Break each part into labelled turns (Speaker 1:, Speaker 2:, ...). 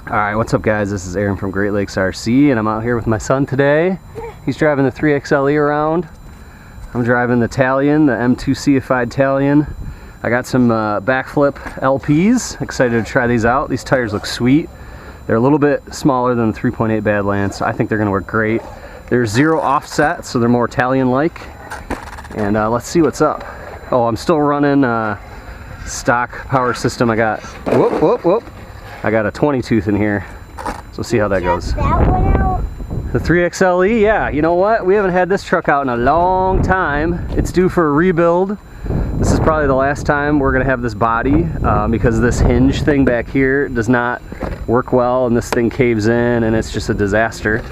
Speaker 1: Alright, what's up guys? This is Aaron from Great Lakes RC, and I'm out here with my son today. He's driving the 3XLE around. I'm driving the Talion, the M2Cified Talion. I got some Backlfip LPs. Excited to try these out. These tires look sweet. They're a little bit smaller than the 3.8 Badlands, so I think they're going to work great. They're zero offset, so they're more Talion-like. And let's see what's up. Oh, I'm still running stock power system. I got, whoop. I got a 20 tooth in here, so see how that goes.
Speaker 2: That one out?
Speaker 1: The 3XLE, yeah, you know what? We haven't had this truck out in a long time. It's due for a rebuild. This is probably the last time we're gonna have this body because this hinge thing back here does not work well, and this thing caves in and it's just a disaster.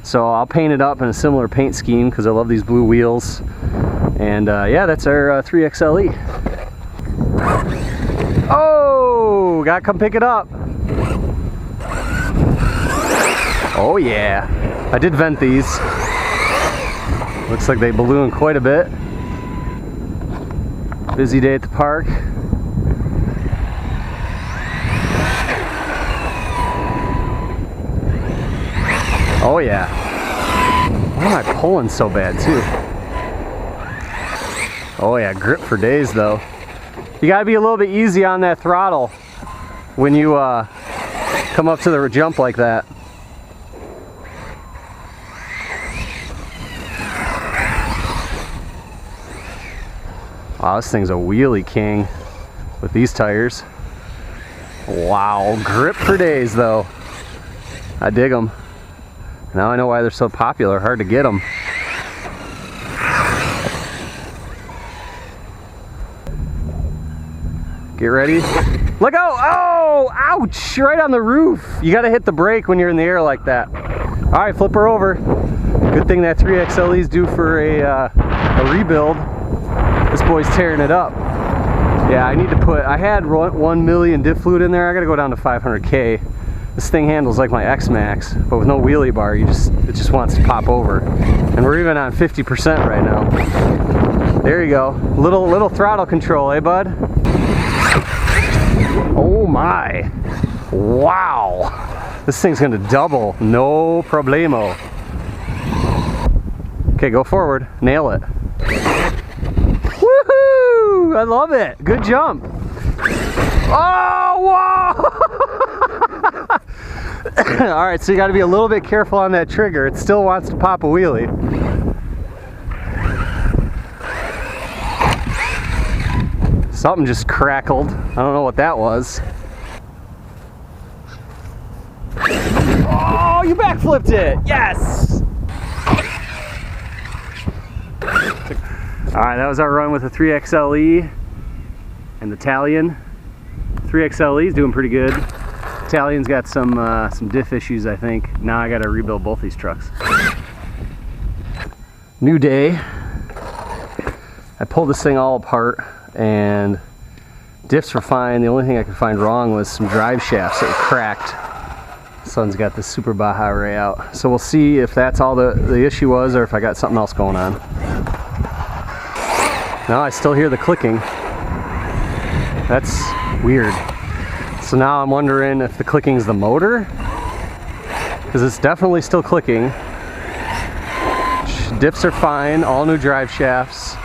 Speaker 1: So I'll paint it up in a similar paint scheme because I love these blue wheels. And yeah, that's our 3XLE. Oh, gotta come pick it up. Oh yeah, I did vent these. Looks like they balloon quite a bit. Busy day at the park. Oh yeah. Why am I pulling so bad too? Oh yeah, grip for days though. You gotta be a little bit easy on that throttle when you come up to the jump like that. Wow, this thing's a wheelie king with these tires. Wow, grip for days though. I dig them. Now I know why they're so popular, hard to get them. Get ready. Let go! Oh, ouch! Right on the roof. You gotta hit the brake when you're in the air like that. All right, flip her over. Good thing that 3XLE is due for a rebuild. This boy's tearing it up. Yeah, I need to put, I had 1 million diff fluid in there. I gotta go down to 500K. This thing handles like my X-Max, but with no wheelie bar, it just wants to pop over. And we're even on 50% right now. There you go. Little throttle control, eh, bud? Oh my. Wow. This thing's gonna double. No problemo. Okay, go forward. Nail it. Woohoo! I love it. Good jump. Oh, whoa! All right, so you got to be a little bit careful on that trigger. It still wants to pop a wheelie. Something just crackled. I don't know what that was. Oh, you backflipped it! Yes! All right, that was our run with the 3XLE and the Talion. 3XLE is doing pretty good. Talion's got some diff issues, I think. Now I got to rebuild both these trucks. New day. I pulled this thing all apart, and diffs were fine. The only thing I could find wrong was some drive shafts that were cracked. Son's got this Super Baja Ray out, so we'll see if that's all the issue was, or if I got something else going on. Now I still hear the clicking. That's weird. So now I'm wondering if the clicking is the motor, because it's definitely still clicking. Diffs are fine, all new drive shafts.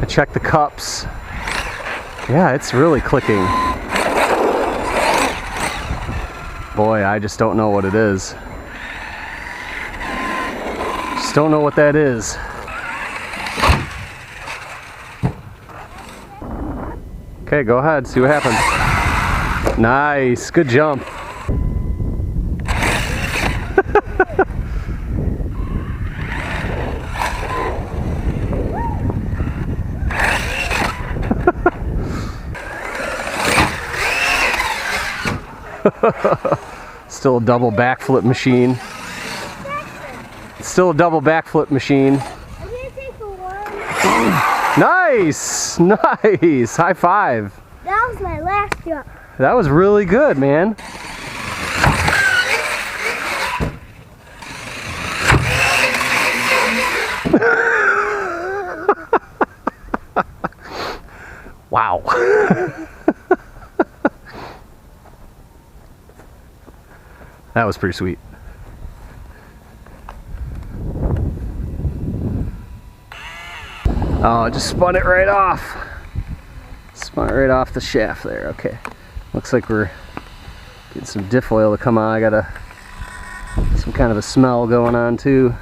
Speaker 1: I checked the cups. Yeah, it's really clicking. Boy, I just don't know what it is. Just don't know what that is. Okay, go ahead, see what happens. Nice, good jump. Still a double backflip machine. Still a double backflip machine. Nice! Nice! High five.
Speaker 2: That was my last jump.
Speaker 1: That was really good, man. Wow. That was pretty sweet. Oh, it just spun it right off. Spun it right off the shaft there. Okay. Looks like we're getting some diff oil to come on. I got some kind of a smell going on too.